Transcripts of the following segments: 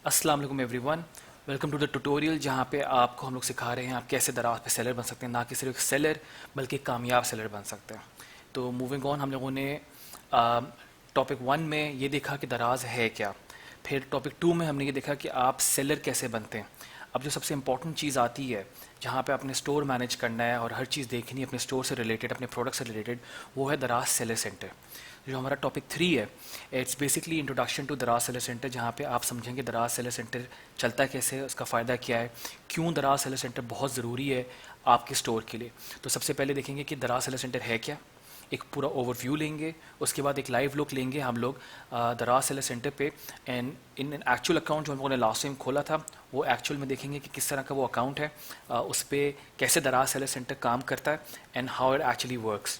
अस्सलाम वालेकुम everyone. Welcome to the tutorial जहाँ पे आपको हम लोग सिखा रहे हैं आप कैसे दराज पे सेलर बन सकते हैं, ना कि सिर्फ एक सेलर बल्कि एक कामयाब सेलर बन सकते हैं। तो मूविंग ऑन, हम लोगों ने टॉपिक 1 में ये देखा कि दराज है क्या। फिर टॉपिक 2 में हमने ये देखा कि आप सेलर कैसे बनते हैं। अब जो सबसे इंपॉर्टेंट चीज़ आती है जहाँ पे आपने स्टोर मैनेज करना है और हर चीज़ देखनी है अपने स्टोर से रिलेटेड, अपने प्रोडक्ट से रिलेटेड, वो है दराज सेलर सेंटर। जो हमारा टॉपिक 3 है, इट्स बेसिकली इंट्रोडक्शन टू दराज सेलर सेंटर, जहाँ पे आप समझेंगे दराज सेलर सेंटर चलता कैसे है, उसका फ़ायदा क्या है, क्यों दराज सेलर सेंटर बहुत ज़रूरी है आपके स्टोर के लिए। तो सबसे पहले देखेंगे कि दराज सेलर सेंटर है क्या, एक पूरा ओवरव्यू लेंगे। उसके बाद एक लाइव लुक लेंगे हम लोग दराज सेलर सेंटर पे। एंड इन एक्चुअल अकाउंट जो हम लोगों ने लास्ट टाइम खोला था, वो एक्चुअल में देखेंगे कि किस तरह का वो अकाउंट है, उस पर कैसे दराज सेलर सेंटर काम करता है and how it actually works.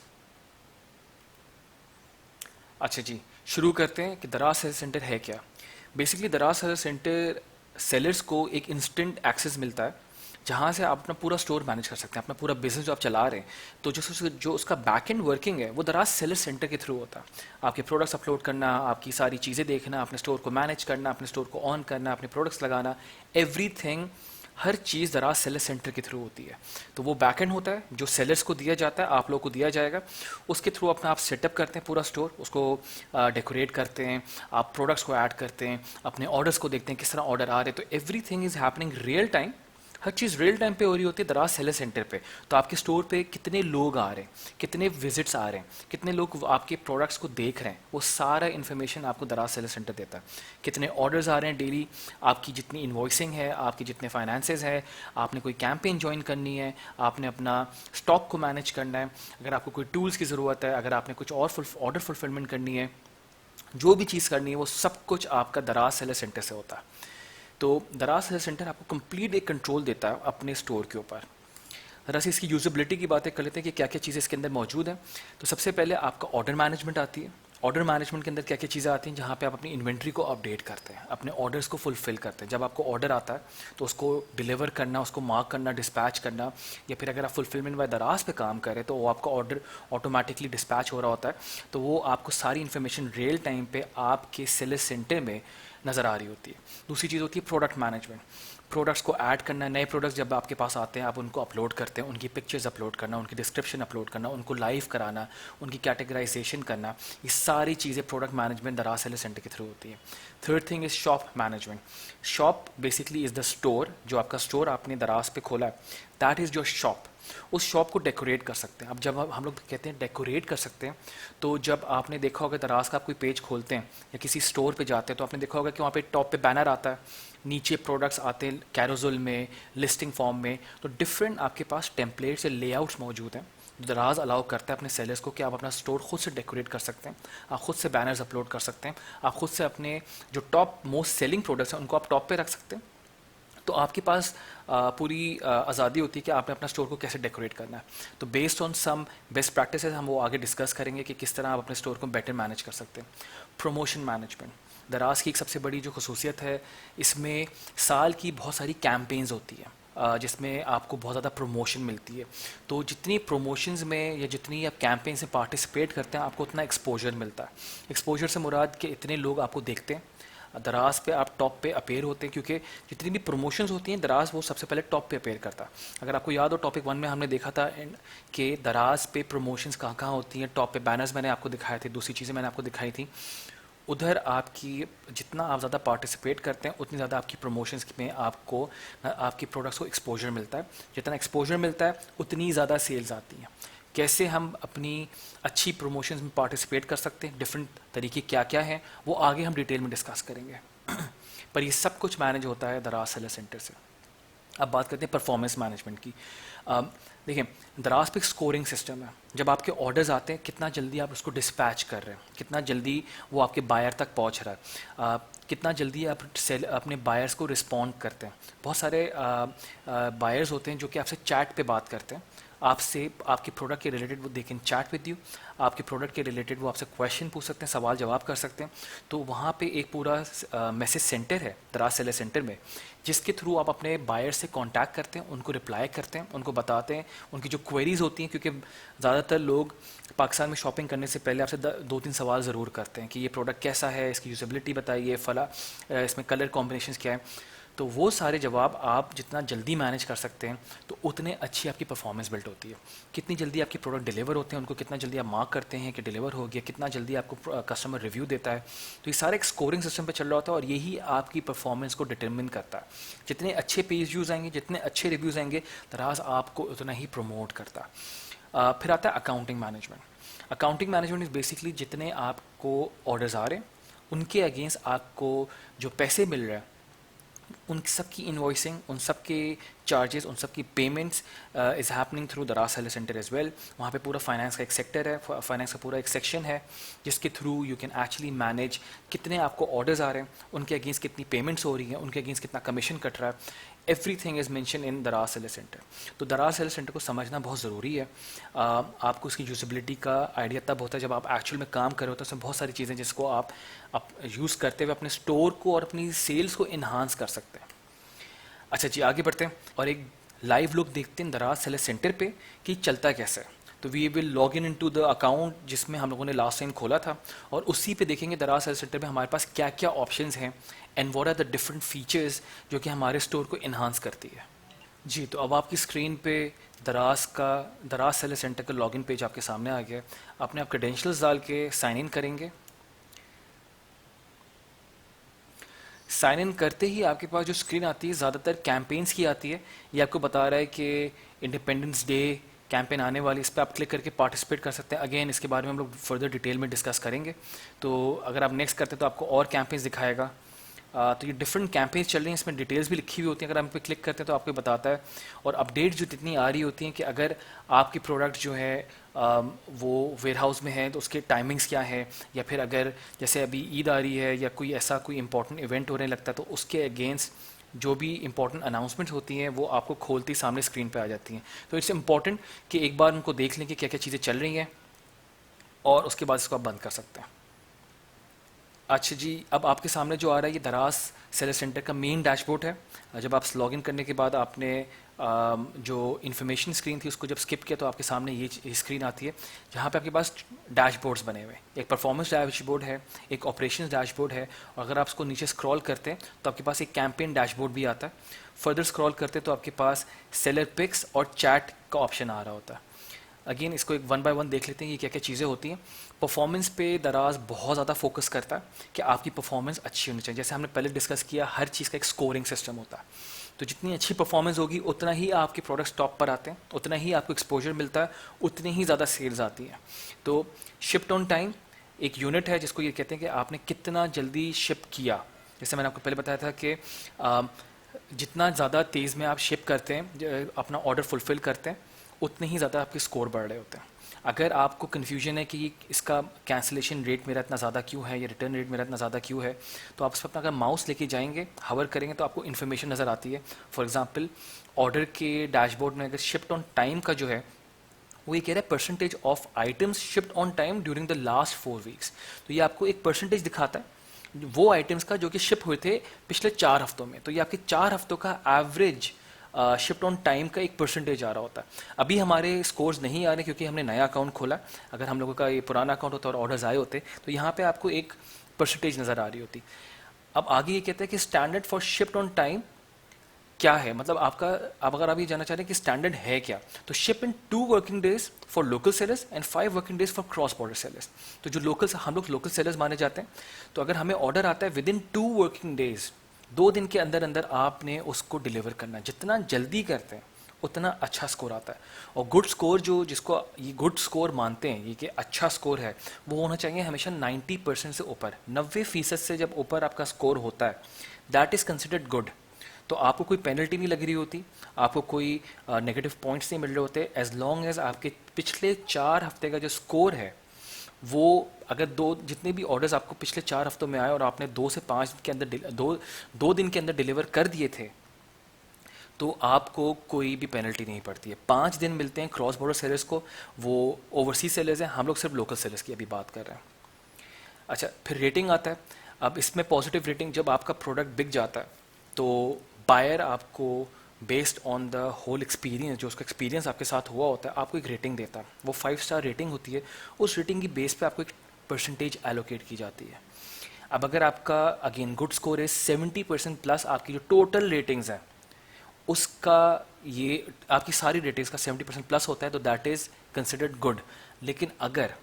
अच्छा जी, शुरू करते हैं कि दराज सेलर सेंटर है क्या। बेसिकली दराज सेलर सेंटर सेलर्स को एक इंस्टेंट एक्सेस मिलता है जहाँ से आप अपना पूरा स्टोर मैनेज कर सकते हैं, अपना पूरा बिजनेस जो आप चला रहे हैं। तो जो उसका बैक एंड वर्किंग है वो दराज सेलर सेंटर के थ्रू होता है। आपके प्रोडक्ट्स अपलोड करना, आपकी सारी चीज़ें देखना, अपने स्टोर को मैनेज करना, अपने स्टोर को ऑन करना, अपने प्रोडक्ट्स लगाना, एवरीथिंग, हर चीज़ दराज सेलर सेंटर के थ्रू होती है। तो वो बैकएंड होता है जो सेलर्स को दिया जाता है, आप लोग को दिया जाएगा। उसके थ्रू अपना आप सेटअप करते हैं पूरा स्टोर, उसको डेकोरेट करते हैं, आप प्रोडक्ट्स को ऐड करते हैं, अपने ऑर्डर्स को देखते हैं किस तरह ऑर्डर आ रहे हैं। तो everything is happening real time, her cheese real time पे हो रही होती है दराज सेलर सेंटर पे। तो आपके स्टोर पे कितने लोग आ रहे हैं, कितने विजिट्स आ रहे हैं, कितने लोग आपके प्रोडक्ट्स को देख रहे हैं, वो सारा इन्फॉर्मेशन आपको दराज सेलर सेंटर देता है। कितने ऑर्डर्स आ रहे हैं डेली, आपकी जितनी इन्वॉइसिंग है, आपके जितने फाइनेंसेस है, आपने कोई कैंपेन ज्वाइन करनी है, आपने अपना स्टॉक को मैनेज करना है, अगर आपको कोई टूल्स की ज़रूरत है, अगर आपने कुछ और ऑर्डर फुलफिलमेंट करनी है, जो भी चीज़ करनी है वो सब कुछ आपका दराज सेलर सेंटर से होता है। तो दराज सेलर सेंटर आपको कंप्लीट एक कंट्रोल देता है अपने स्टोर के ऊपर। जरा सी इसकी यूजेबिलिटी की बातें कर लेते हैं कि क्या क्या चीज़ें इसके अंदर मौजूद हैं। तो सबसे पहले आपका ऑर्डर मैनेजमेंट आती है। ऑर्डर मैनेजमेंट के अंदर क्या क्या चीज़ें आती हैं, जहाँ पे आप अपनी इन्वेंट्री को अपडेट करते हैं, अपने ऑर्डर्स को फुलफिल करते हैं। जब आपको ऑर्डर आता है तो उसको डिलीवर करना, उसको मार्क करना, डिस्पैच करना, या फिर अगर आप फुलफिलमेंट बाय दराज पे काम करें तो वो आपका ऑर्डर ऑटोमेटिकली डिस्पैच हो रहा होता है। तो वो आपको सारी इन्फॉर्मेशन रियल टाइम पे आपके सेलर सेंटर में नज़र आ रही होती है। दूसरी चीज़ होती है प्रोडक्ट मैनेजमेंट। प्रोडक्ट्स को ऐड करना, नए प्रोडक्ट्स जब आपके पास आते हैं आप उनको अपलोड करते हैं, उनकी पिक्चर्स अपलोड करना, उनकी डिस्क्रिप्शन अपलोड करना, उनको लाइव कराना, उनकी कैटेगराइजेशन करना, ये सारी चीज़ें प्रोडक्ट मैनेजमेंट दराज सेलर सेंटर के थ्रू होती है। Third thing is shop management. Shop basically is the store, जो आपका स्टोर आपने दराज पे खोला है, दैट इज़ योर शॉप। उस शॉप को डेकोरेट कर सकते हैं। अब जब हम लोग कहते हैं डेकोरेट कर सकते हैं, तो जब आपने देखा होगा दराज का आप कोई पेज खोलते हैं या किसी स्टोर पे जाते हैं तो आपने देखा होगा कि वहाँ पे टॉप पे बैनर आता है, नीचे प्रोडक्ट्स आते हैं कैरोजल में, लिस्टिंग फॉर्म में। तो डिफरेंट आपके पास टेम्पलेट्स या लेआउट्स मौजूद हैं। दराज अलाउ करता है अपने सेलर्स को कि आप अपना स्टोर खुद से डेकोरेट कर सकते हैं, आप खुद से बैनर्स अपलोड कर सकते हैं, आप खुद से अपने जो टॉप मोस्ट सेलिंग प्रोडक्ट्स हैं उनको आप टॉप पे रख सकते हैं। तो आपके पास पूरी आज़ादी होती है कि आपने अपना स्टोर को कैसे डेकोरेट करना है। तो based on some best practices हम वो आगे डिस्कस करेंगे कि किस तरह आप अपने स्टोर को बेटर मैनेज कर सकते हैं। प्रमोशन मैनेजमेंट दराज की एक सबसे बड़ी जो खसूसियत है, इसमें साल की बहुत सारी कैंपेन्स होती है जिसमें आपको बहुत ज़्यादा प्रमोशन मिलती है। तो जितनी प्रमोशंस में या जितनी आप कैंपेन से पार्टिसिपेट करते हैं आपको उतना एक्सपोजर मिलता है। एक्सपोजर से मुराद कि इतने लोग आपको देखते हैं, दराज पे आप टॉप पे अपेयर होते हैं, क्योंकि जितनी भी प्रमोशंस होती हैं दराज वो सबसे पहले टॉप पे अपेयर करता है। अगर आपको याद हो टॉपिक 1 में हमने देखा था कि दराज पे प्रमोशंस कहाँ कहाँ होती हैं, टॉप पे बैनर्स मैंने आपको दिखाए थे, दूसरी चीज़ें मैंने आपको दिखाई थी। उधर आपकी जितना आप ज़्यादा पार्टिसिपेट करते हैं उतनी ज़्यादा आपकी प्रमोशंस में आपको आपकी प्रोडक्ट्स को एक्सपोजर मिलता है। जितना एक्सपोजर मिलता है उतनी ज़्यादा सेल्स आती हैं। कैसे हम अपनी अच्छी प्रमोशंस में पार्टिसिपेट कर सकते हैं, डिफरेंट तरीके क्या क्या हैं, वो आगे हम डिटेल में डिस्कस करेंगे। पर ये सब कुछ मैनेज होता है दराज सेलर सेंटर से। अब बात करते हैं परफॉर्मेंस मैनेजमेंट की। देखिए, दराज पे स्कोरिंग सिस्टम है। जब आपके ऑर्डर्स आते हैं कितना जल्दी आप उसको डिस्पैच कर रहे हैं, कितना जल्दी वो आपके बायर तक पहुंच रहा है, कितना जल्दी आप अपने बायर्स को रिस्पॉन्ड करते हैं। बहुत सारे बायर्स होते हैं जो कि आपसे चैट पे बात करते हैं, आपसे आपके प्रोडक्ट के रिलेटेड वो they can chat with you, आपके प्रोडक्ट के रिलेटेड वो आपसे क्वेश्चन पूछ सकते हैं, सवाल जवाब कर सकते हैं। तो वहाँ पे एक पूरा मैसेज सेंटर है दराज सेलर सेंटर में, जिसके थ्रू आप अपने बायर से कांटेक्ट करते हैं, उनको रिप्लाई करते हैं, उनको बताते हैं उनकी जो क्वेरीज होती हैं, क्योंकि ज़्यादातर लोग पाकिस्तान में शॉपिंग करने से पहले आपसे 2-3 सवाल ज़रूर करते हैं कि ये प्रोडक्ट कैसा है, इसकी यूजेबिलिटी बताइए, फला इसमें कलर कॉम्बिनेशंस क्या है। तो वो सारे जवाब आप जितना जल्दी मैनेज कर सकते हैं तो उतने अच्छी आपकी परफॉर्मेंस बिल्ड होती है। कितनी जल्दी आपके प्रोडक्ट डिलीवर होते हैं, उनको कितना जल्दी आप मार्क करते हैं कि डिलीवर हो गया, कितना जल्दी आपको कस्टमर रिव्यू देता है। तो ये सारे एक स्कोरिंग सिस्टम पे चल रहा होता है और यही आपकी परफॉर्मेंस को डिटरमिन करता है। जितने अच्छे पेज व्यूज़ आएंगे, जितने अच्छे रिव्यूज़ आएंगे, दराज आपको उतना ही प्रमोट करता है। फिर आता है accounting management. Accounting management is basically जितने आपको ऑर्डर्स आ रहे हैं उनके अगेंस्ट आपको जो पैसे मिल रहे हैं, उन सब की इन्वॉइसिंग, उन सब के चार्जेस, उन सब की पेमेंट्स इज़ हैपनिंग थ्रू दराज सेलर सेंटर एज वेल। वहाँ पे पूरा फाइनेंस का एक सेक्टर है, फाइनेंस का पूरा एक सेक्शन है जिसके through you can actually manage कितने आपको ऑर्डर्स आ रहे हैं, उनके अगेंस्ट कितनी पेमेंट्स हो रही हैं, उनके अगेंस्ट कितना कमीशन कट रहा है। एवरीथिंग इज़ मेंशन इन दराज सेलर सेंटर। तो दराज सेलर सेंटर को समझना बहुत ज़रूरी है। आपको उसकी यूजेबिलिटी का आइडिया तब होता है जब आप एक्चुअल में काम कर रहे होते हैं। उसमें बहुत सारी चीज़ें जिसको आप यूज़ करते हुए अपने स्टोर को और अपनी सेल्स को इन्हांस कर सकते हैं। अच्छा जी, आगे बढ़ते हैं और एक लाइव लुक देखते हैं दराज सेलर सेंटर पे कि चलता कैसे है। तो we will log in to the account जिसमें हम लोगों ने लास्ट टाइम खोला था और उसी पे देखेंगे दराज सेलर सेंटर में हमारे पास क्या क्या ऑप्शंस हैं and what are the different features जो कि हमारे स्टोर को इन्हांस करती है। जी, तो अब आपकी स्क्रीन पे दराज सेलर सेंटर का लॉगिन पेज आपके सामने आ गया। आपने आप क्रेडेंशियल्स डाल के साइन इन करेंगे। साइन इन करते ही आपके पास जो स्क्रीन आती है ज़्यादातर कैंपेन्स की आती है। ये आपको बता रहा है कि इंडिपेंडेंस डे कैंपेन आने वाली, इस पर आप क्लिक करके पार्टिसिपेट कर सकते हैं। अगेन इसके बारे में हम लोग फर्दर डिटेल में डिस्कस करेंगे। तो अगर आप नेक्स्ट करते हैं तो आपको और कैंपेन्स दिखाएगा। तो ये डिफरेंट कैंपेन्स चल रही हैं, इसमें डिटेल्स भी लिखी हुई होती हैं। अगर हम पे क्लिक करते हैं तो आपको बताता है और अपडेट जो जितनी आ रही होती हैं कि अगर आपकी प्रोडक्ट जो है वो वेयर हाउस में है तो उसके टाइमिंग्स क्या है, या फिर अगर जैसे अभी ईद आ रही है या कोई ऐसा कोई इंपॉर्टेंट इवेंट होने लगता है तो उसके अगेंस्ट जो भी इंपॉर्टेंट अनाउंसमेंट होती हैं वो आपको खोलती सामने स्क्रीन पे आ जाती हैं। तो इट्स इम्पॉर्टेंट कि एक बार उनको देख लें कि क्या क्या चीज़ें चल रही हैं और उसके बाद इसको आप बंद कर सकते हैं। अच्छा जी, अब आपके सामने जो आ रहा है ये दराज सेलर सेंटर का मेन डैशबोर्ड है। जब आप लॉगिन करने के बाद आपने जो इन्फॉर्मेशन स्क्रीन थी उसको जब स्किप किया तो आपके सामने ये स्क्रीन आती है जहाँ पे आपके पास डैशबोर्ड्स बने हुए हैं। एक परफॉर्मेंस डैशबोर्ड है, एक ऑपरेशंस डैशबोर्ड है, और अगर आप उसको नीचे स्क्रॉल करते हैं तो आपके पास एक कैंपेन डैशबोर्ड भी आता है। फर्दर स्क्रॉल करते तो आपके पास सेलर पिक्स और चैट का ऑप्शन आ रहा होता है। अगेन इसको एक वन बाय वन देख लेते हैं ये क्या क्या चीज़ें होती हैं। परफॉर्मेंस पे दराज बहुत ज़्यादा फोकस करता है कि आपकी परफॉर्मेंस अच्छी होनी चाहिए। जैसे हमने पहले डिस्कस किया, हर चीज़ का एक स्कोरिंग सिस्टम होता है। तो जितनी अच्छी परफॉर्मेंस होगी उतना ही आपके प्रोडक्ट्स टॉप पर आते हैं, उतना ही आपको एक्सपोजर मिलता है, उतनी ही ज़्यादा सेल्स आती हैं। तो शिफ्ट ऑन टाइम एक यूनिट है जिसको ये कहते हैं कि आपने कितना जल्दी शिप किया। जैसे मैंने आपको पहले बताया था कि जितना ज़्यादा तेज़ में आप शिप करते हैं, अपना ऑर्डर फुलफ़िल करते हैं, उतने ही ज़्यादा आपके स्कोर बढ़ रहे होते हैं। अगर आपको कन्फ्यूजन है कि इसका कैंसिलेशन रेट मेरा इतना ज़्यादा क्यों है या रिटर्न रेट मेरा इतना ज़्यादा क्यों है, तो आप उस पर अपना अगर माउस लेके जाएंगे, हवर करेंगे तो आपको इन्फॉर्मेशन नज़र आती है। फॉर एग्जांपल ऑर्डर के डैशबोर्ड में अगर शिफ्ट ऑन टाइम का जो है वो ये कह रहा है percentage of items shift on time during the last 4 weeks. तो ये आपको एक परसेंटेज दिखाता है वो आइटम्स का जो कि शिप हुए थे पिछले 4 हफ्तों में। तो ये आपके 4 हफ्तों का एवरेज शिफ्ट ऑन टाइम का एक परसेंटेज आ रहा होता है। अभी हमारे स्कोर्स नहीं आ रहे क्योंकि हमने नया अकाउंट खोला। अगर हम लोगों का ये पुराना अकाउंट होता और ऑर्डर्स आए होते तो यहाँ पे आपको एक परसेंटेज नज़र आ रही होती। अब आगे ये कहते हैं कि standard for shift on time क्या है, मतलब आपका, आप अगर आप ये जानना चाह रहे हैं कि स्टैंडर्ड है क्या, तो ship in 2 working days for local sellers and 5 working days for cross border sellers. तो जो हम लोग लोकल सेलर्स माने जाते हैं, तो अगर हमें ऑर्डर आता है विद इन 2 वर्किंग डेज, 2 दिन के अंदर अंदर आपने उसको डिलीवर करना है। जितना जल्दी करते हैं उतना अच्छा स्कोर आता है। और गुड स्कोर जिसको ये गुड स्कोर मानते हैं, ये कि अच्छा स्कोर है, वो होना चाहिए हमेशा 90% से ऊपर। 90% से जब ऊपर आपका स्कोर होता है, दैट इज़ कंसिडर्ड गुड। तो आपको कोई पेनल्टी नहीं लग रही होती, आपको कोई नेगेटिव पॉइंट्स नहीं मिल रहे होते, एज लॉन्ग एज आपके पिछले 4 हफ्ते का जो स्कोर है वो, अगर जितने भी ऑर्डर्स आपको पिछले 4 हफ्तों में आए और आपने 2 से 5 के अंदर 2 दिन के अंदर डिलीवर कर दिए थे, तो आपको कोई भी पेनल्टी नहीं पड़ती है। 5 दिन मिलते हैं क्रॉस बॉर्डर सेलर्स को, वो ओवरसीज सेलर्स हैं, हम लोग सिर्फ लोकल सेलर्स की अभी बात कर रहे हैं। अच्छा, फिर रेटिंग आता है। अब इसमें पॉजिटिव रेटिंग, जब आपका प्रोडक्ट बिक जाता है तो बायर आपको based on the whole experience, जो उसका एक्सपीरियंस आपके साथ हुआ होता है, आपको एक रेटिंग देता है। वो 5 स्टार रेटिंग होती है। उस रेटिंग की बेस पे आपको एक परसेंटेज एलोकेट की जाती है। अब अगर आपका अगेन गुड स्कोर है 70% प्लस, आपकी जो टोटल रेटिंग्स हैं उसका, ये आपकी सारी रेटिंग्स का 70% प्लस होता है, तो दैट इज़ कंसिडर्ड गुड। लेकिन अगर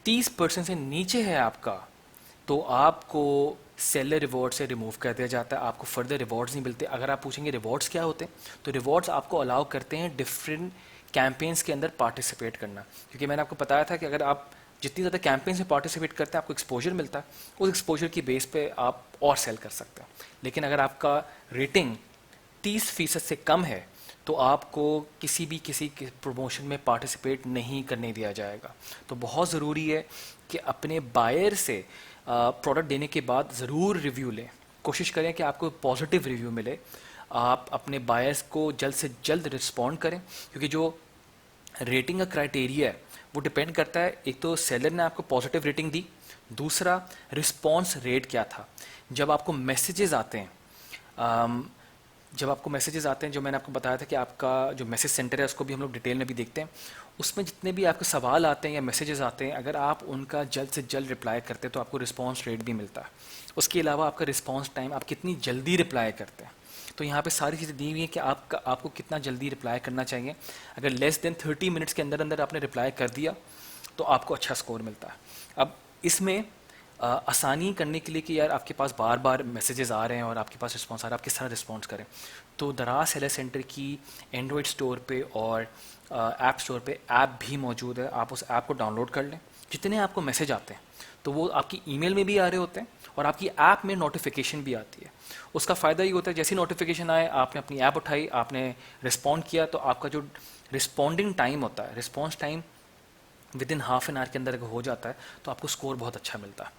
30% से नीचे है आपका, तो आपको सेलर रिवॉर्ड से रिमूव कर दिया जाता है, आपको फर्दर रिवॉर्ड्स नहीं मिलते। अगर आप पूछेंगे रिवॉर्ड्स क्या होते हैं, तो रिवॉर्ड्स आपको अलाउ करते हैं डिफरेंट कैंपेन्स के अंदर पार्टिसिपेट करना। क्योंकि मैंने आपको बताया था कि अगर आप जितनी ज़्यादा कैंपेन्स में पार्टिसिपेट करते हैं, आपको एक्सपोजर मिलता है, उस एक्सपोजर की बेस पे आप और सेल कर सकते हैं। लेकिन अगर आपका रेटिंग 30% से कम है, तो आपको किसी प्रमोशन में पार्टिसिपेट नहीं करने दिया जाएगा। तो बहुत ज़रूरी है कि अपने बायर से प्रोडक्ट देने के बाद ज़रूर रिव्यू लें। कोशिश करें कि आपको पॉजिटिव रिव्यू मिले। आप अपने बायर्स को जल्द से जल्द रिस्पॉन्ड करें, क्योंकि जो रेटिंग का क्राइटेरिया है वो डिपेंड करता है, एक तो सेलर ने आपको पॉजिटिव रेटिंग दी, दूसरा रिस्पॉन्स रेट क्या था। जब आपको मैसेजेस आते हैं, जो मैंने आपको बताया था कि आपका जो मैसेज सेंटर है उसको भी हम लोग डिटेल में भी देखते हैं, उसमें जितने भी आपके सवाल आते हैं या मैसेजेस आते हैं, अगर आप उनका जल्द से जल्द रिप्लाई करते हैं तो आपको रिस्पॉन्स रेट भी मिलता है। उसके अलावा आपका रिस्पॉन्स टाइम, आप कितनी जल्दी रिप्लाई करते हैं, तो यहाँ पे सारी चीज़ें दी हुई हैं कि आपको कितना जल्दी रिप्लाई करना चाहिए। अगर लेस देन 30 मिनट्स के अंदर अंदर आपने रिप्लाई कर दिया तो आपको अच्छा स्कोर मिलता है। अब इसमें आसानी करने के लिए कि यार आपके पास बार बार मैसेजेस आ रहे हैं और आपके पास रिस्पॉन्स आ रहा है, आप किस तरह रिस्पॉन्स करें, तो दराज सेलर सेंटर की एंड्रॉयड स्टोर पे और ऐप स्टोर पे ऐप भी मौजूद है। आप उस ऐप को डाउनलोड कर लें। जितने आपको मैसेज आते हैं तो वो आपकी ईमेल में भी आ रहे होते हैं और आपकी ऐप में नोटिफिकेशन भी आती है। उसका फ़ायदा ये होता है, जैसी नोटिफिकेशन आए, आपने अपनी ऐप उठाई, आपने रिस्पॉन्ड किया, तो आपका जो रिस्पॉन्डिंग टाइम होता है, response time with in half an hour के अंदर अगर हो जाता है तो आपको स्कोर बहुत अच्छा मिलता है।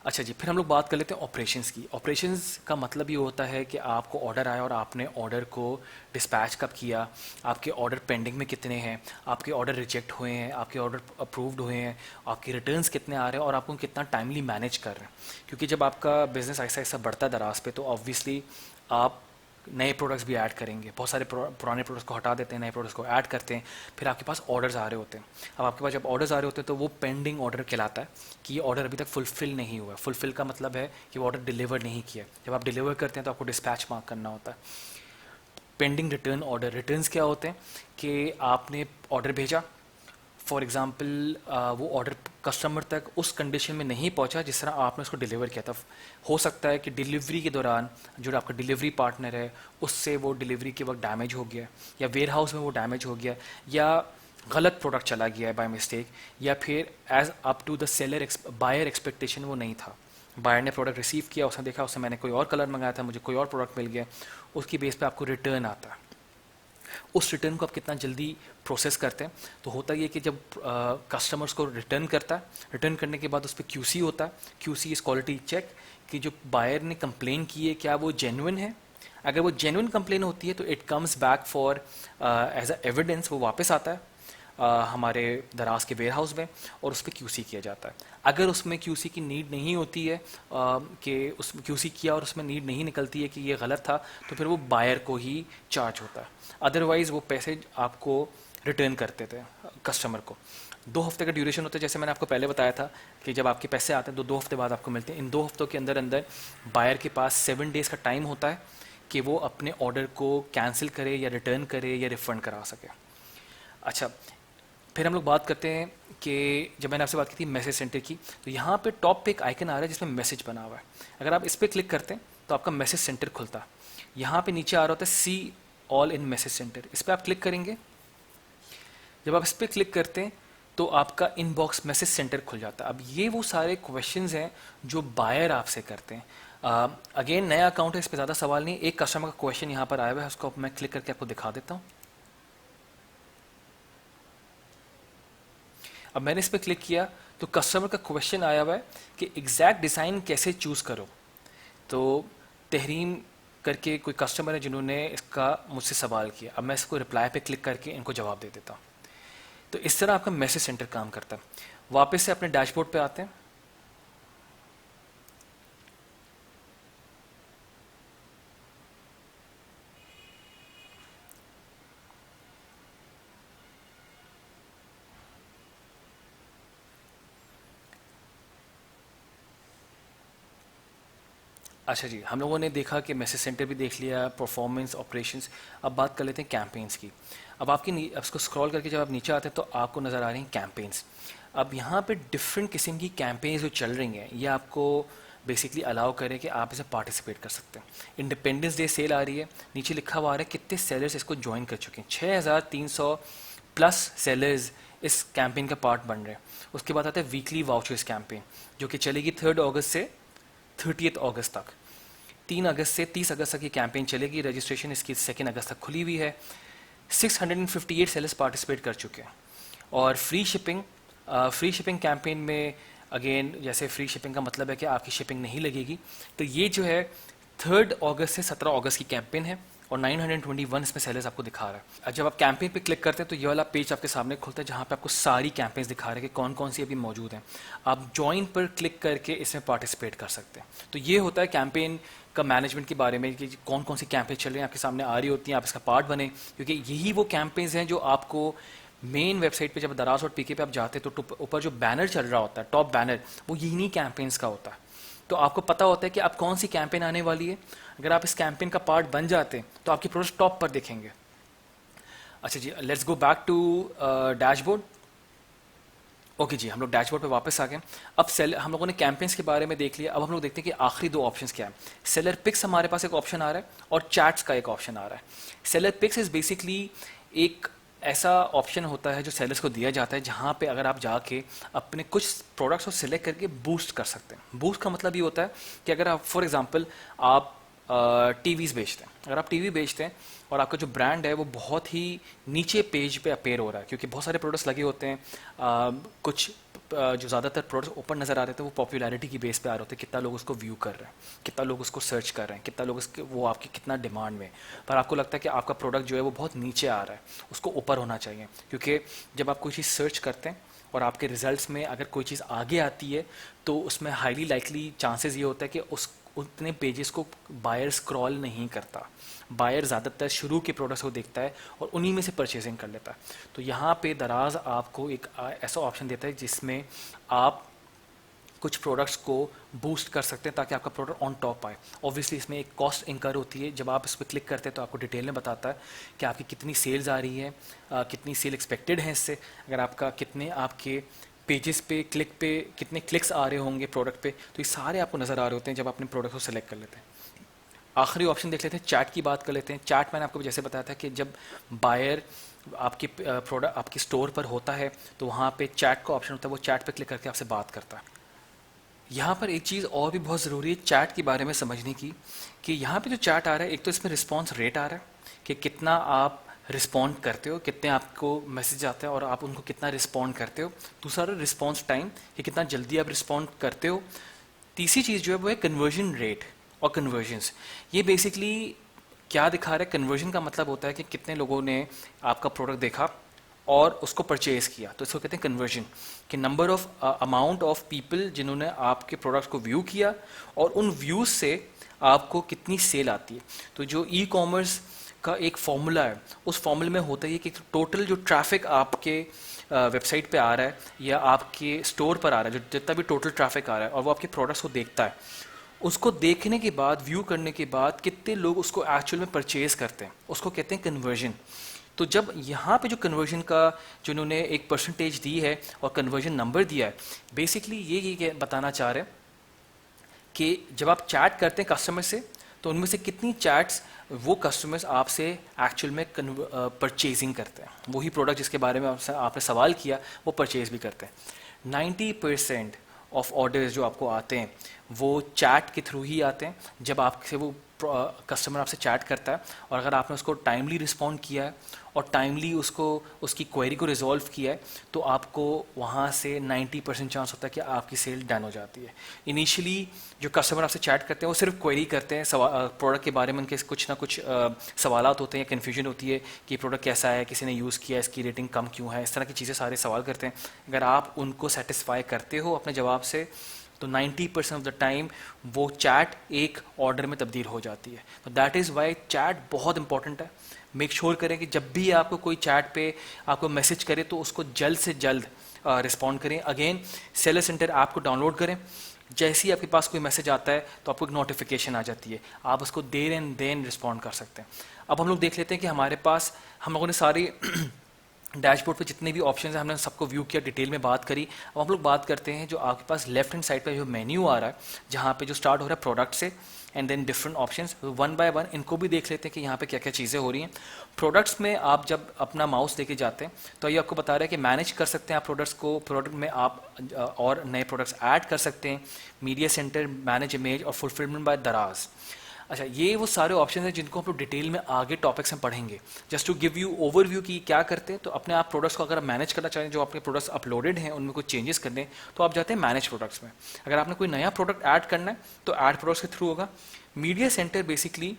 अच्छा जी, फिर हम लोग बात कर लेते हैं ऑपरेशंस की। ऑपरेशंस का मतलब ये होता है कि आपको ऑर्डर आया और आपने ऑर्डर को डिस्पैच कब किया, आपके ऑर्डर पेंडिंग में कितने हैं, आपके ऑर्डर रिजेक्ट हुए हैं, आपके ऑर्डर अप्रूव्ड हुए हैं, आपके रिटर्न्स कितने आ रहे हैं और आप उनको कितना टाइमली मैनेज कर रहे हैं। क्योंकि जब आपका बिजनेस ऐसा ऐसा बढ़ता है दराज पे, तो ऑब्वियसली आप नए प्रोडक्ट्स भी ऐड करेंगे। बहुत सारे पुराने प्रोडक्ट्स को हटा देते हैं, नए प्रोडक्ट्स को ऐड करते हैं, फिर आपके पास ऑर्डर्स आ रहे होते हैं। अब आपके पास जब ऑर्डर्स आ रहे होते हैं तो वो पेंडिंग ऑर्डर कहलाता है कि ये ऑर्डर अभी तक फुलफिल नहीं हुआ है। फुलफिल का मतलब है कि वो ऑर्डर डिलीवर नहीं किया। जब आप डिलीवर करते हैं तो आपको डिस्पैच मार्क करना होता है। पेंडिंग रिटर्न ऑर्डर, रिटर्न्स क्या होते हैं कि आपने ऑर्डर भेजा, फॉर एग्ज़ाम्पल वो ऑर्डर कस्टमर तक उस कंडीशन में नहीं पहुंचा जिस तरह आपने उसको डिलीवर किया था। हो सकता है कि डिलीवरी के दौरान जो आपका डिलीवरी पार्टनर है उससे वो डिलीवरी के वक्त डैमेज हो गया, या वेयर हाउस में वो डैमेज हो गया, या गलत प्रोडक्ट चला गया है बाय मिस्टेक, या फिर as up to the seller buyer expectation वो नहीं था। बायर ने प्रोडक्ट रिसीव किया, उसने देखा उससे मैंने कोई और कलर मंगाया था, मुझे कोई और प्रोडक्ट मिल गया, उसकी बेस पे आपको रिटर्न आता है। उस रिटर्न को आप कितना जल्दी प्रोसेस करते हैं, तो होता ये कि जब कस्टमर्स को रिटर्न करता है, रिटर्न करने के बाद उस पर क्यूसी होता है। क्यूसी इज़ क्वालिटी चेक, कि जो बायर ने कंप्लेन की है क्या वो जेन्युइन है। अगर वो जेन्युइन कंप्लेन होती है तो it comes back for as a evidence, वो वापस आता है हमारे दराज के वेयर हाउस में और उस पर क्यूसी किया जाता है। अगर उसमें क्यूसी की नीड नहीं होती है कि उसमें क्यूसी किया और उसमें नीड नहीं निकलती है कि ये गलत था, तो फिर वो बायर को ही चार्ज होता है। अदरवाइज़ वो पैसे आपको रिटर्न करते थे कस्टमर को। 2 हफ्ते का ड्यूरेशन होता है, जैसे मैंने आपको पहले बताया था कि जब आपके पैसे आते हैं तो 2 हफ्ते बाद आपको मिलते हैं। इन 2 हफ्तों के अंदर अंदर बायर के पास 7 डेज़ का टाइम होता है कि वो अपने ऑर्डर को कैंसिल करे या रिटर्न करे या रिफ़ंड करा सके। अच्छा, फिर हम लोग बात करते हैं कि जब मैंने आपसे बात की थी मैसेज सेंटर की, तो यहाँ पे टॉप पे एक आइकन आ रहा है जिसमें मैसेज बना हुआ है। अगर आप इस पर क्लिक करते हैं तो आपका मैसेज सेंटर खुलता है। यहाँ पे नीचे आ रहा होता है see all in message centre, इस पर आप क्लिक करेंगे। जब आप इस पर क्लिक करते हैं तो आपका इनबॉक्स मैसेज सेंटर खुल जाता है। अब ये वो सारे क्वेश्चंस हैं जो बायर आपसे करते हैं। अगेन नया अकाउंट है, इस पर ज़्यादा सवाल नहीं। एक कस्टमर का क्वेश्चन यहाँ पर आया हुआ है, उसको मैं क्लिक करके आपको दिखा देता हूँ। अब मैंने इस पर क्लिक किया तो कस्टमर का क्वेश्चन आया हुआ है कि एग्जैक्ट डिज़ाइन कैसे चूज़ करो। तो तहरीम करके कोई कस्टमर है जिन्होंने इसका मुझसे सवाल किया, अब मैं इसको रिप्लाई पे क्लिक करके इनको जवाब दे देता हूँ। तो इस तरह आपका मैसेज सेंटर काम करता है। वापस से अपने डैशबोर्ड पे आते हैं। अच्छा जी, हम लोगों ने देखा कि मैसेज सेंटर भी देख लिया, परफॉर्मेंस, ऑपरेशंस। अब बात कर लेते हैं कैंपेन्स की। अब अब इसको स्क्रॉल करके जब आप नीचे आते हैं तो आपको नज़र आ रही हैं कैंपेन्स। अब यहाँ पे डिफरेंट किस्म की कैंपेन्स जो चल रही हैं, ये आपको बेसिकली अलाउ करे कि आप इसे पार्टिसिपेट कर सकते हैं। इंडिपेंडेंस डे सेल आ रही है, नीचे लिखा हुआ आ रहा है कितने सेलर्स इसको ज्वाइन कर चुके हैं। 6300 प्लस सेलर्स इस कैंपेन का पार्ट बन रहे हैं। उसके बाद आता है वीकली वाउचर्स कैंपेन, जो कि चलेगी 3 अगस्त से 30 अगस्त तक। 3 अगस्त से 30 अगस्त तक ये कैंपेन चलेगी। रजिस्ट्रेशन इसकी 2 अगस्त तक खुली हुई है। 658 सेलर्स पार्टिसिपेट कर चुके हैं। और फ्री शिपिंग कैंपेन में अगेन, जैसे फ्री शिपिंग का मतलब है कि आपकी शिपिंग नहीं लगेगी, तो ये जो है 3 अगस्त से 17 अगस्त की कैंपेन है और 921 इसमें सेलर्स आपको दिखा रहा है। अब जब आप कैंपेन पे क्लिक करते हैं तो ये वाला पेज आपके सामने खुलता है जहाँ पे आपको सारी कैंपेन्स दिखा रहे हैं कि कौन कौन सी अभी मौजूद हैं। आप ज्वाइन पर क्लिक करके इसमें पार्टिसिपेट कर सकते हैं। तो ये होता है कैंपेन का मैनेजमेंट के बारे में कि कौन कौन सी कैंपेन चल रही हैं, आपके सामने आ रही होती हैं, आप इसका पार्ट बने, क्योंकि यही वो कैंपेन्स हैं जो आपको मेन वेबसाइट पे जब Daraz.pk पे आप जाते हैं तो ऊपर जो बैनर चल रहा होता है, टॉप बैनर, वो यही कैंपेन्स का होता है। तो आपको पता होता है कि अब कौन सी कैंपेन आने वाली है। अगर आप इस कैंपेन का पार्ट बन जाते हैं तो आपके प्रोडक्ट टॉप पर दिखेंगे। अच्छा जी, let's go back to dashboard. Okay जी, हम लोग डैशबोर्ड पे वापस आ गए। अब हम लोगों ने कैंपेन्स के बारे में देख लिया। अब हम लोग देखते हैं कि आखिरी 2 ऑप्शंस क्या है। सेलर पिक्स हमारे पास एक ऑप्शन आ रहा है और चैट्स का एक ऑप्शन आ रहा है। सेलर पिक्स इज बेसिकली एक ऐसा ऑप्शन होता है जो सेलर्स को दिया जाता है, जहाँ पे अगर आप जाके अपने कुछ प्रोडक्ट्स को सिलेक्ट करके बूस्ट कर सकते हैं। बूस्ट का मतलब ये होता है कि अगर आप फॉर एग्जांपल आप टीवीज़ बेचते हैं, अगर आप टीवी बेचते हैं और आपका जो ब्रांड है वो बहुत ही नीचे पेज पे अपेयर हो रहा है, क्योंकि बहुत सारे प्रोडक्ट्स लगे होते हैं, कुछ जो ज़्यादातर प्रोडक्ट्स ऊपर नज़र आ रहे थे वो पॉपुलैरिटी की बेस पे आ रहे होते हैं, कितना लोग उसको व्यू कर रहे हैं, कितना लोग उसको सर्च कर रहे हैं, कितना लोग उसके वो आपकी कितना डिमांड में। पर आपको लगता है कि आपका प्रोडक्ट जो है वो बहुत नीचे आ रहा है, उसको ऊपर होना चाहिए, क्योंकि जब आप कोई चीज़ सर्च करते हैं और आपके रिजल्ट्स में अगर कोई चीज़ आगे आती है तो उसमें हाईली लाइकली चांसेस ये होता है कि उस उतने पेजेस को बायर स्क्रॉल नहीं करता। बायर ज़्यादातर शुरू के प्रोडक्ट्स को देखता है और उन्हीं में से परचेजिंग कर लेता है। तो यहाँ पे दराज आपको एक ऐसा ऑप्शन देता है जिसमें आप कुछ प्रोडक्ट्स को बूस्ट कर सकते हैं ताकि आपका प्रोडक्ट ऑन टॉप आए। ऑब्वियसली इसमें एक कॉस्ट इंकर होती है। जब आप इस पर क्लिक करते हैं तो आपको डिटेल में बताता है कि आपकी कितनी सेल्स आ रही है, कितनी सेल एक्सपेक्टेड है इससे, अगर आपका कितने आपके पेजेस पे कितने क्लिक्स आ रहे होंगे प्रोडक्ट पे, तो ये सारे आपको नज़र आ रहे होते हैं जब अपने प्रोडक्ट को सिलेक्ट कर लेते हैं। आखिरी ऑप्शन देख लेते हैं, चैट की बात कर लेते हैं। चैट मैंने आपको जैसे बताया था कि जब बायर आपके प्रोडक्ट आपकी स्टोर पर होता है तो वहाँ पे चैट का ऑप्शन होता है, वो चैट पे क्लिक करके आपसे बात करता है। यहाँ पर एक चीज़ और भी बहुत ज़रूरी है चैट के बारे में समझने की, कि यहाँ पे जो चैट आ रहा है, एक तो इसमें रिस्पॉन्स रेट आ रहा है कि कितना आप रिस्पॉन्ड करते हो, कितने आपको मैसेज आते हैं और आप उनको कितना रिस्पॉन्ड करते हो। दूसरा रिस्पॉन्स टाइम, कि कितना जल्दी आप रिस्पॉन्ड करते हो। तीसरी चीज़ जो है वो है कन्वर्जन रेट और कन्वर्जन्स। ये बेसिकली क्या दिखा रहा है, कन्वर्जन का मतलब होता है कि कितने लोगों ने आपका प्रोडक्ट देखा और उसको परचेज किया, तो इसको कहते हैं कन्वर्जन, कि number of amount of people जिन्होंने आपके प्रोडक्ट्स को व्यू किया और उन व्यूज़ से आपको कितनी सेल आती है। तो जो ई कॉमर्स का एक फॉर्मूला है, उस फॉर्मूले में होता है कि टोटल जो ट्रैफिक आपके वेबसाइट पे आ रहा है या आपके स्टोर पर आ रहा है, जो जितना भी टोटल ट्रैफिक आ रहा है और वो आपके प्रोडक्ट्स को देखता है, उसको देखने के बाद, व्यू करने के बाद कितने लोग उसको एक्चुअल में परचेज करते हैं, उसको कहते हैं कन्वर्जन। तो जब यहाँ पे जो कन्वर्जन का जो उन्होंने एक परसेंटेज दी है और कन्वर्जन नंबर दिया है, बेसिकली ये बताना चाह रहे हैं कि जब आप चैट करते हैं कस्टमर से, तो उनमें से कितनी चैट्स वो कस्टमर्स आपसे एक्चुअल में परचेजिंग करते हैं, वही प्रोडक्ट जिसके बारे में आपने सवाल किया वो परचेज भी करते हैं। 90% ऑफ ऑर्डर्स जो आपको आते हैं वो चैट के थ्रू ही आते हैं। जब आपसे वो कस्टमर आपसे चैट करता है और अगर आपने उसको टाइमली रिस्पॉन्ड किया है और टाइमली उसको उसकी क्वेरी को रिजॉल्व किया है तो आपको वहाँ से 90% चांस होता है कि आपकी सेल डन हो जाती है। इनिशियली जो कस्टमर आपसे चैट करते हैं वो सिर्फ क्वेरी करते हैं, प्रोडक्ट के बारे में उनके कुछ ना कुछ सवालात होते हैं या कन्फ्यूजन होती है कि प्रोडक्ट कैसा है, किसी ने यूज़ किया, इसकी रेटिंग कम क्यों है, इस तरह की चीज़ें सारे सवाल करते हैं। अगर आप उनको सेटिस्फाई करते हो अपने जवाब से तो 90% ऑफ द टाइम वो चैट एक ऑर्डर में तब्दील हो जाती है। तो दैट इज़ वाई चैट बहुत इंपॉर्टेंट है। मेक श्योर करें कि जब भी आपको कोई चैट पे आपको मैसेज करे तो उसको जल्द से जल्द रिस्पॉन्ड करें। अगेन सेलर सेंटर ऐप को डाउनलोड करें, जैसे ही आपके पास कोई मैसेज आता है तो आपको एक नोटिफिकेशन आ जाती है, आप उसको देर एंड देन रिस्पॉन्ड कर सकते हैं। अब हम लोग देख लेते हैं कि हमारे पास हम लोगों ने सारी डैशबोर्ड पे जितने भी ऑप्शंस हैं हमने सबको व्यू किया, डिटेल में बात करी। अब हम लोग बात करते हैं जो आपके पास लेफ्ट हैंड साइड पे जो मेन्यू आ रहा है, जहाँ पे जो स्टार्ट हो रहा है प्रोडक्ट से and then different options, one by one इनको भी देख लेते हैं कि यहाँ पे क्या क्या चीज़ें हो रही हैं। प्रोडक्ट्स में आप जब अपना माउस लेके जाते हैं तो ये आपको बता रहा है कि मैनेज कर सकते हैं आप प्रोडक्ट्स को, प्रोडक्ट में आप और नए प्रोडक्ट्स ऐड कर सकते हैं, मीडिया सेंटर, मैनेज इमेज और फुलफिलमेंट बाय दराज। अच्छा, ये वो सारे ऑप्शन हैं जिनको हम लोग डिटेल में आगे टॉपिक्स में पढ़ेंगे। Just to give you overview कि क्या करते हैं, तो अपने आप प्रोडक्ट्स को अगर आप मैनेज करना चाहें, जो आपके प्रोडक्ट्स अपलोडेड हैं उनमें कुछ चेंजेस करने, तो आप जाते हैं मैनेज प्रोडक्ट्स में। अगर आपने कोई नया प्रोडक्ट ऐड करना है तो ऐड प्रोडक्ट्स के थ्रू होगा। मीडिया सेंटर बेसिकली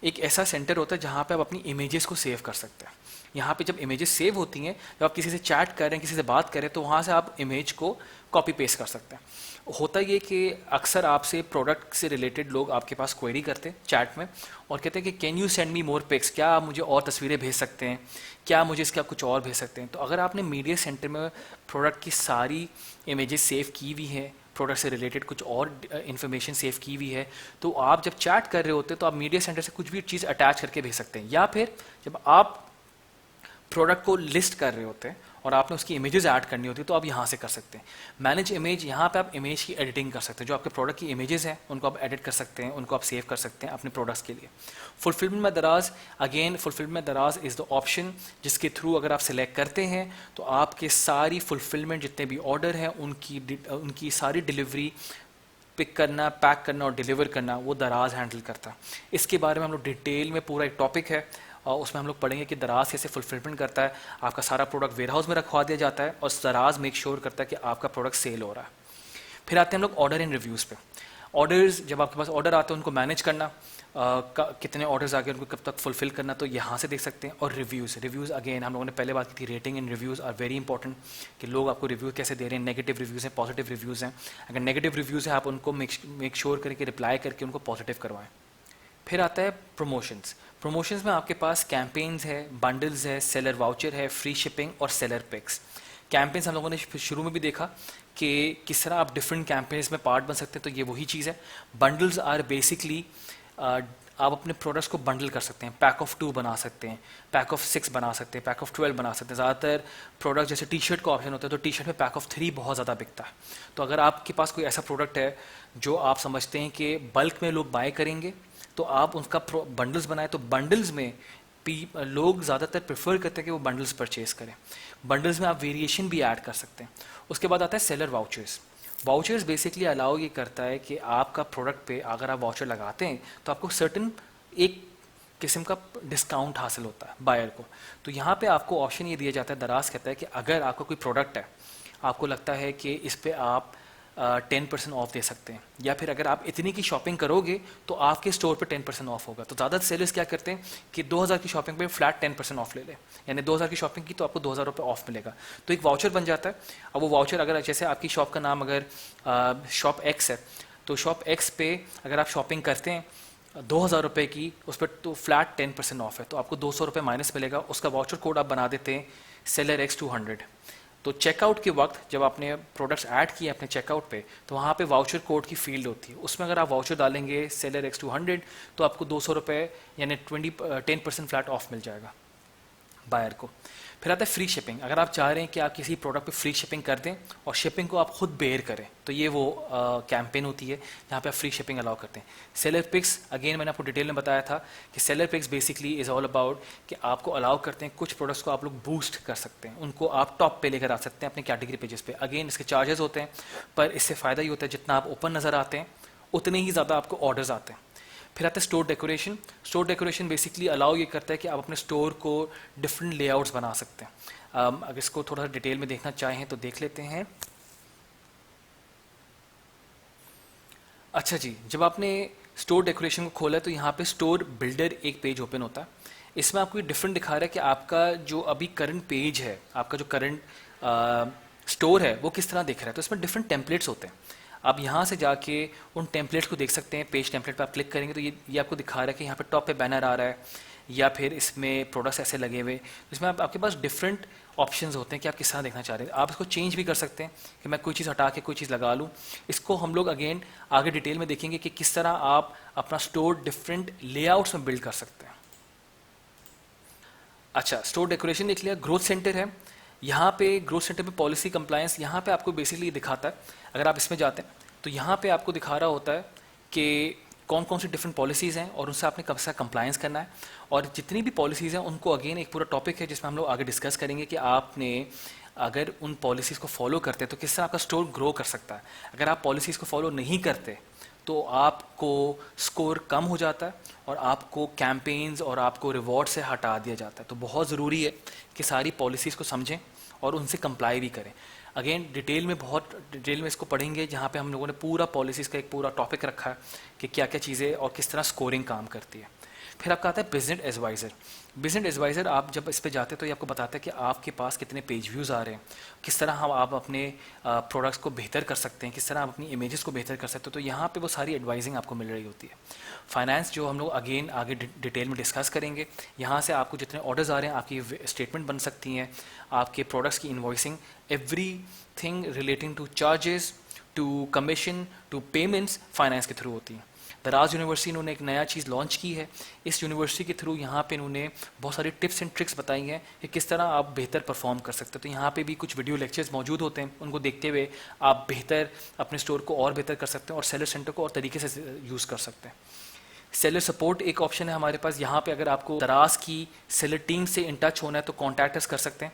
एक ऐसा सेंटर होता है जहाँ पे आप अपनी इमेजेस को सेव कर सकते हैं। यहाँ पे जब इमेजेस सेव होती हैं, जब आप किसी से चैट कर रहे हैं, किसी से बात कर रहे हैं, तो वहाँ से आप इमेज को कॉपी पेस्ट कर सकते हैं। होता ये कि अक्सर आपसे प्रोडक्ट से रिलेटेड लोग आपके पास क्वेरी करते हैं चैट में और कहते हैं कि can you send me more pics, क्या आप मुझे और तस्वीरें भेज सकते हैं, क्या मुझे इसका कुछ और भेज सकते हैं। तो अगर आपने मीडिया सेंटर में प्रोडक्ट की सारी इमेजेस सेव की हुई है, प्रोडक्ट से रिलेटेड कुछ और इन्फॉर्मेशन सेव की हुई है, तो आप जब चैट कर रहे होते हैं तो आप मीडिया सेंटर से कुछ भी चीज़ अटैच करके भेज सकते हैं। या फिर जब आप प्रोडक्ट को लिस्ट कर रहे होते हैं और आपने उसकी इमेजेस ऐड करनी होती है तो आप यहाँ से कर सकते हैं। मैनेज इमेज, यहाँ पे आप इमेज की एडिटिंग कर सकते हैं, जो आपके प्रोडक्ट की इमेजेस हैं उनको आप एडिट कर सकते हैं, उनको आप सेव कर सकते हैं अपने प्रोडक्ट्स के लिए। फुलफिलमेंट में दराज, अगेन फुलफिलमेंट दराज इज़ द ऑप्शन जिसके थ्रू अगर आप सिलेक्ट करते हैं तो आपके सारी फुलफिलमेंट जितने भी ऑर्डर हैं उनकी सारी डिलीवरी पिक करना, पैक करना और डिलीवर करना वो दराज हैंडल करता है। इसके बारे में हम लोग डिटेल में पूरा एक टॉपिक है और उसमें हम लोग पढ़ेंगे कि दराज कैसे फुलफिलमेंट करता है। आपका सारा प्रोडक्ट वेयर हाउस में रखवा दिया जाता है और दराज मेक श्योर करता है कि आपका प्रोडक्ट सेल हो रहा है। फिर आते हैं हम लोग ऑर्डर एंड रिव्यूज़ पे। ऑर्डर्स, जब आपके पास ऑर्डर आते हैं उनको मैनेज करना, कितने ऑर्डर्स आ गए उनको कब तक फुलफिल करना, तो यहाँ से देख सकते हैं। और रिव्यूज़ अगेन हम लोगों ने पहले बात की थी, rating and reviews are very important कि लोग आपको रिव्यू कैसे दे रहे हैं, नेगेटिव रिव्यूज़ हैं, पॉजिटिव रिव्यूज़ हैं। अगर नेगेटिव रिव्यूज़ हैं आप उनको मेक श्योर करके रिप्लाई करके उनको पॉजिटिव करवाएं। फिर आता है प्रमोशंस। प्रमोशंस में आपके पास कैंपेन्स है, बंडल्स है, सेलर वाउचर है, फ्री शिपिंग और सेलर पिक्स। कैंपेन्स हम लोगों ने शुरू में भी देखा कि किस तरह आप डिफरेंट कैंपेन्स में पार्ट बन सकते हैं, तो ये वही चीज़ है। बंडल्स आर बेसिकली आप अपने प्रोडक्ट्स को बंडल कर सकते हैं, पैक ऑफ 2 बना सकते हैं, पैक ऑफ 6 बना सकते हैं, पैक ऑफ 12 बना सकते हैं। ज़्यादातर प्रोडक्ट जैसे टी शर्ट का ऑप्शन होता है तो टी शर्ट में पैक ऑफ 3 बहुत ज़्यादा बिकता है। तो अगर आपके पास कोई ऐसा प्रोडक्ट है जो आप समझते हैं कि बल्क में लोग बाय करेंगे तो आप उसका बंडल्स बनाए, तो बंडल्स में लोग ज़्यादातर प्रेफर करते हैं कि वो बंडल्स परचेज करें। बंडल्स में आप वेरिएशन भी ऐड कर सकते हैं। उसके बाद आता है seller vouchers. Vouchers basically allow ये करता है कि आपका प्रोडक्ट पे अगर आप वाउचर लगाते हैं तो आपको सर्टन एक किस्म का डिस्काउंट हासिल होता है बायर को। तो यहाँ पे आपको ऑप्शन ये दिया जाता है, दराज कहता है कि अगर आपका कोई प्रोडक्ट है, आपको लगता है कि इस पे आप 10% ऑफ दे सकते हैं, या फिर अगर आप इतनी की शॉपिंग करोगे तो आपके स्टोर पे 10% ऑफ होगा। तो ज़्यादा सेलर्स क्या करते हैं कि 2000 की शॉपिंग पे फ्लैट 10% ऑफ ले लें, यानी 2000 की शॉपिंग की तो आपको 2000 रुपये ऑफ मिलेगा। तो एक वाउचर बन जाता है। अब वो वाउचर अगर जैसे आपकी शॉप का नाम अगर शॉप एक्स है, तो शॉप एक्स पे अगर आप शॉपिंग करते हैं 2000 रुपये की, उस पर तो फ्लैट 10% ऑफ है, तो आपको 200 रुपये माइनस मिलेगा। उसका वाउचर कोड आप बना देते हैं सेलर एक्स 200। तो चेकआउट के वक्त जब आपने प्रोडक्ट्स ऐड किए अपने चेकआउट पे, तो वहाँ पे वाउचर कोड की फील्ड होती है, उसमें अगर आप वाउचर डालेंगे सेलर एक्स 200 तो आपको 200 रुपये यानी 10% फ्लैट ऑफ मिल जाएगा बायर को। फिर आता है फ्री शिपिंग। अगर आप चाह रहे हैं कि आप किसी प्रोडक्ट पे फ्री शिपिंग कर दें और शिपिंग को आप खुद बेयर करें, तो ये वो कैंपेन होती है जहाँ पे आप फ्री शिपिंग अलाउ करते हैं। सेलर पिक्स, अगेन मैंने आपको डिटेल में बताया था कि seller pics basically is all about कि आपको अलाउ करते हैं कुछ प्रोडक्ट्स को आप लोग बूस्ट कर सकते हैं, उनको आप टॉप पे लेकर आ सकते हैं अपने कैटेगरी पेजेस पे। अगेन इसके चार्जेस होते हैं, पर इससे फ़ायदा ये होता है जितना आप ओपन नज़र आते हैं उतने ही ज़्यादा आपको ऑर्डर्स आते हैं। फिर आता है store decoration. Store decoration basically allow ये करता है कि आप अपने स्टोर को डिफरेंट लेआउट्स बना सकते हैं। अगर इसको थोड़ा सा डिटेल में देखना चाहें तो देख लेते हैं। अच्छा जी, जब आपने स्टोर डेकोरेशन को खोला है तो यहाँ पे स्टोर बिल्डर एक पेज ओपन होता है। इसमें आपको डिफरेंट दिखा रहा है कि आपका जो अभी करंट पेज है, आपका जो करंट स्टोर है वो किस तरह दिख रहा है। तो इसमें डिफरेंट टेम्पलेट्स होते हैं। आप यहाँ से जाके उन टेम्पलेट्स को देख सकते हैं। पेज टेम्पलेट पे आप क्लिक करेंगे तो ये आपको दिखा रहा है कि यहाँ पे टॉप पे बैनर आ रहा है या फिर इसमें प्रोडक्ट्स ऐसे लगे हुए। तो इसमें आपके पास डिफरेंट ऑप्शंस होते हैं कि आप किस तरह देखना चाह रहे हैं। आप इसको चेंज भी कर सकते हैं कि मैं कोई चीज़ हटा के कोई चीज़ लगा लूँ। इसको हम लोग अगेन आगे डिटेल में देखेंगे कि किस तरह आप अपना स्टोर डिफरेंट लेआउट्स में बिल्ड कर सकते हैं। अच्छा, स्टोर डेकोरेशन देख लिया। ग्रोथ सेंटर है, यहाँ पे ग्रोथ सेंटर पे पॉलिसी कंप्लायंस यहाँ पे आपको बेसिकली दिखाता है। अगर आप इसमें जाते हैं तो यहाँ पे आपको दिखा रहा होता है कि कौन कौन सी डिफरेंट पॉलिसीज़ हैं और उनसे आपने कब से कंप्लायंस करना है। और जितनी भी पॉलिसीज़ हैं उनको अगेन एक पूरा टॉपिक है जिसमें हम लोग आगे डिस्कस करेंगे कि आपने अगर उन पॉलिसीज़ को फॉलो करते हैं तो किस तरह आपका स्टोर ग्रो कर सकता है। अगर आप पॉलिसीज़ को फॉलो नहीं करते तो आपको स्कोर कम हो जाता है और आपको कैंपेन्स और आपको रिवॉर्ड से हटा दिया जाता है। तो बहुत ज़रूरी है कि सारी पॉलिसीज़ को समझें और उनसे कंप्लाई भी करें। अगेन बहुत डिटेल में इसको पढ़ेंगे, जहाँ पे हम लोगों ने पूरा पॉलिसीज़ का एक पूरा टॉपिक रखा है कि क्या क्या चीज़ें और किस तरह स्कोरिंग काम करती है। फिर आपका आता है बिजनेस एडवाइज़र। बिजनेस एडवाइज़र आप जब इस पे जाते हैं तो ये आपको बताता है कि आपके पास कितने पेज व्यूज़ आ रहे हैं, किस तरह हम आप अपने प्रोडक्ट्स को बेहतर कर सकते हैं, किस तरह आप अपनी इमेजेस को बेहतर कर सकते हो। तो यहाँ पे वो सारी एडवाइजिंग आपको मिल रही होती है। फाइनेंस जो हम लोग अगेन आगे डिटेल में डिस्कस करेंगे। यहाँ से आपको जितने ऑर्डर्स आ रहे हैं आपकी स्टेटमेंट बन सकती हैं, आपके प्रोडक्ट्स की invoicing, every thing relating to charges to commission to payments finance के थ्रू होती हैं। दराज यूनिवर्सिटी इन्होंने एक नया चीज़ लॉन्च की है। इस यूनिवर्सिटी के थ्रू यहाँ पे इन्होंने बहुत सारी टिप्स एंड ट्रिक्स बताई हैं कि किस तरह आप बेहतर परफॉर्म कर सकते हो। तो यहाँ पे भी कुछ वीडियो लेक्चर्स मौजूद होते हैं, उनको देखते हुए आप बेहतर अपने स्टोर को और बेहतर कर सकते हैं और सेलर सेंटर को और तरीके से यूज़ कर सकते हैं। सेलर सपोर्ट एक ऑप्शन है हमारे पास। यहाँ पे अगर आपको दराज की सेलर टीम से इन टच होना है तो कॉन्टैक्ट अस कर सकते हैं।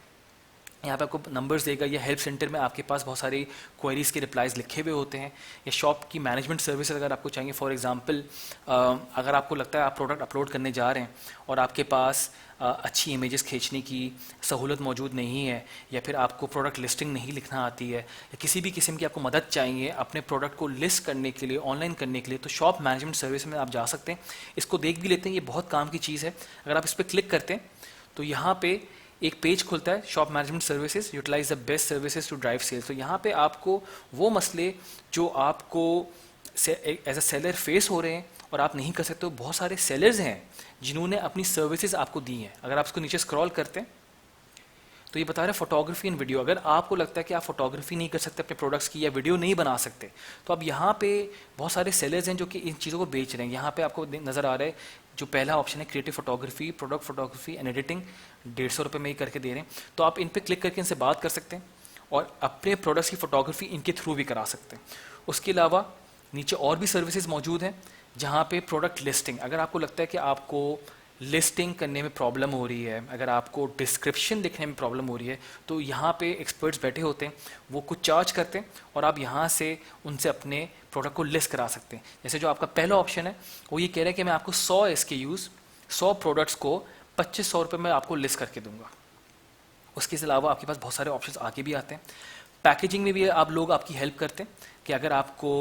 यहाँ पे आपको नंबर्स देगा या हेल्प सेंटर में आपके पास बहुत सारी क्वेरीज के रिप्लाइज लिखे हुए होते हैं। या शॉप की मैनेजमेंट सर्विस अगर आपको चाहिए, फॉर एग्जांपल अगर आपको लगता है आप प्रोडक्ट अपलोड करने जा रहे हैं और आपके पास अच्छी इमेजेस खींचने की सहूलत मौजूद नहीं है, या फिर आपको प्रोडक्ट लिस्टिंग नहीं लिखना आती है, या किसी भी किस्म की आपको मदद चाहिए अपने प्रोडक्ट को लिस्ट करने के लिए, ऑनलाइन करने के लिए, तो शॉप मैनेजमेंट सर्विस में आप जा सकते हैं। इसको देख भी लेते हैं, ये बहुत काम की चीज़ है। अगर आप इस पर क्लिक करते हैं तो यहाँ पे एक पेज खुलता है, shop management services, utilize the best services to drive sales. तो यहाँ पे आपको वो मसले जो आपको एज अ सेलर फेस हो रहे हैं और आप नहीं कर सकते हो, बहुत सारे सेलर्स हैं जिन्होंने अपनी सर्विसेज आपको दी हैं। अगर आप इसको नीचे स्क्रॉल करते हैं तो ये बता रहे हैं फोटोग्राफी एंड वीडियो। अगर आपको लगता है कि आप फोटोग्राफी नहीं कर सकते अपने प्रोडक्ट्स की या वीडियो नहीं बना सकते, तो अब यहाँ पे बहुत सारे सेलर्स हैं जो कि इन चीज़ों को बेच रहे हैं। यहाँ पे आपको नज़र आ रहा है जो पहला ऑप्शन है creative photography, product photography and editing, 150 रुपये में ही करके दे रहे हैं। तो आप इन पर क्लिक करके इनसे बात कर सकते हैं और अपने प्रोडक्ट्स की फोटोग्राफी इनके थ्रू भी करा सकते हैं। उसके अलावा नीचे और भी सर्विसेज मौजूद हैं जहाँ पे प्रोडक्ट लिस्टिंग, अगर आपको लगता है कि आपको लिस्टिंग करने में प्रॉब्लम हो रही है, अगर आपको डिस्क्रिप्शन लिखने में प्रॉब्लम हो रही है, तो यहाँ पे एक्सपर्ट्स बैठे होते हैं, वो कुछ चार्ज करते हैं और आप यहाँ से उनसे अपने प्रोडक्ट को लिस्ट करा सकते हैं। जैसे जो आपका पहला ऑप्शन है वो ये कह रहा है कि मैं आपको 100 SKUs 100 प्रोडक्ट्स को 2500 रुपये में आपको लिस्ट करके दूंगा। उसके अलावा आपके पास बहुत सारे ऑप्शंस आगे भी आते हैं। पैकेजिंग में भी आप लोग आपकी हेल्प करते हैं कि अगर आपको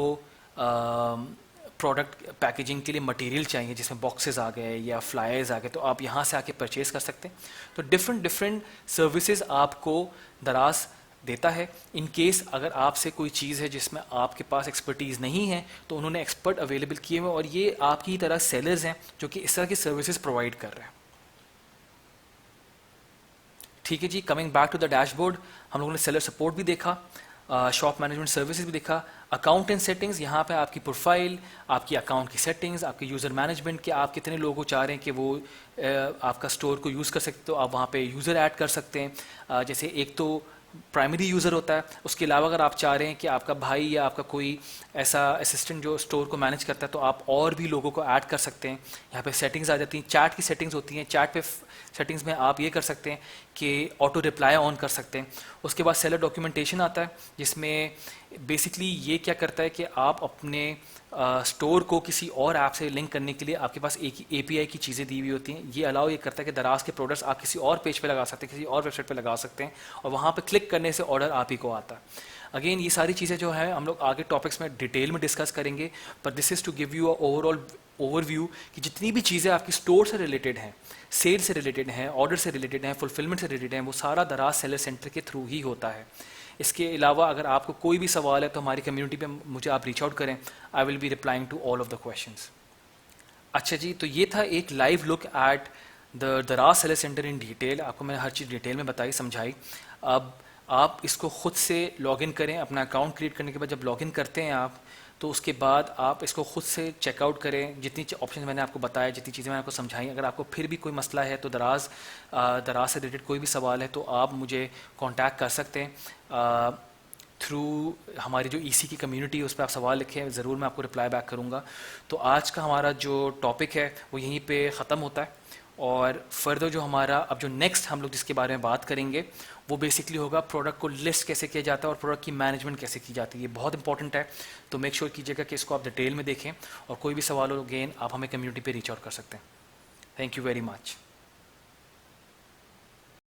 प्रोडक्ट पैकेजिंग के लिए मटेरियल चाहिए जिसमें बॉक्सेस आ गए या फ्लायर्स आ गए, तो आप यहाँ से आके परचेज कर सकते हैं। तो डिफरेंट सर्विसेज आपको दराज देता है। इन केस अगर आपसे कोई चीज़ है जिसमें आपके पास एक्सपर्टीज़ नहीं है तो उन्होंने एक्सपर्ट अवेलेबल किए हुए और ये आपकी तरह सेलर्स हैं जो कि इस तरह की सर्विसेज प्रोवाइड कर रहे हैं। ठीक है जी, coming back to the dashboard, हम लोगों ने सेलर सपोर्ट भी देखा, शॉप मैनेजमेंट सर्विसेज भी देखा, अकाउंट एंड सेटिंग्स, यहाँ पे आपकी प्रोफाइल, आपकी अकाउंट की सेटिंग्स, आपके यूज़र मैनेजमेंट के आप कितने लोगों को चाह रहे हैं कि वो आपका स्टोर को यूज़ कर सकते, तो आप वहाँ पे यूज़र ऐड कर सकते हैं। जैसे एक तो प्राइमरी यूज़र होता है, उसके अलावा अगर आप चाह रहे हैं कि आपका भाई या आपका कोई ऐसा असिस्टेंट जो स्टोर को मैनेज करता है तो आप और भी लोगों को ऐड कर सकते हैं। यहाँ पे सेटिंग्स आ जाती हैं, चैट की सेटिंग्स होती हैं, चैट पे सेटिंग्स में आप ये कर सकते हैं कि ऑटो रिप्लाई ऑन कर सकते हैं। उसके बाद सेलर डॉक्यूमेंटेशन आता है जिसमें बेसिकली ये क्या करता है कि आप अपने स्टोर को किसी और ऐप से लिंक करने के लिए आपके पास एक ही एपीआई की चीज़ें दी हुई होती हैं। ये अलाउ ये करता है कि दराज के प्रोडक्ट्स आप किसी और पेज पे लगा सकते हैं, किसी और वेबसाइट पे लगा सकते हैं, और वहाँ पे क्लिक करने से ऑर्डर आप ही को आता है। अगेन ये सारी चीज़ें जो है हम लोग आगे टॉपिक्स में डिटेल में डिस्कस करेंगे, पर this is to give you a overall overview कि जितनी भी चीज़ें आपकी स्टोर से रिलेटेड हैं, सेल से रिलेटेड हैं, ऑर्डर से रिलेटेड हैं, फुलफिलमेंट से रिलेटेड हैं, वो सारा दराज सेलर सेंटर के थ्रू ही होता है। इसके अलावा अगर आपको कोई भी सवाल है तो हमारी कम्युनिटी पे मुझे आप रीच आउट करें, I will be replying to all of the questions. अच्छा जी, तो ये था एक live look at the Daraz seller center in detail. आपको मैंने हर चीज़ डिटेल में बताई, समझाई। अब आप इसको खुद से लॉगिन करें। अपना अकाउंट क्रिएट करने के बाद जब लॉगिन करते हैं आप, तो उसके बाद आप इसको खुद से चेकआउट करें। जितनी ऑप्शन मैंने आपको बताया, जितनी चीज़ें मैंने आपको समझाई, अगर आपको फिर भी कोई मसला है तो दराज से रिलेटेड कोई भी सवाल है तो आप मुझे कांटेक्ट कर सकते हैं थ्रू हमारी जो ईसी की कम्युनिटी है, उस पर आप सवाल लिखें, ज़रूर मैं आपको रिप्लाई बैक करूँगा। तो आज का हमारा जो टॉपिक है वो यहीं पे ख़त्म होता है, और फर्दर जो हमारा अब जो नेक्स्ट हम लोग जिसके बारे में बात करेंगे वो बेसिकली होगा प्रोडक्ट को लिस्ट कैसे किया जाता है और प्रोडक्ट की मैनेजमेंट कैसे की जाती है। ये बहुत इंपॉर्टेंट है, तो मेक श्योर कीजिएगा कि इसको आप डिटेल में देखें, और कोई भी सवाल हो अगेन आप हमें कम्युनिटी पे रीच आउट कर सकते हैं। Thank you very much.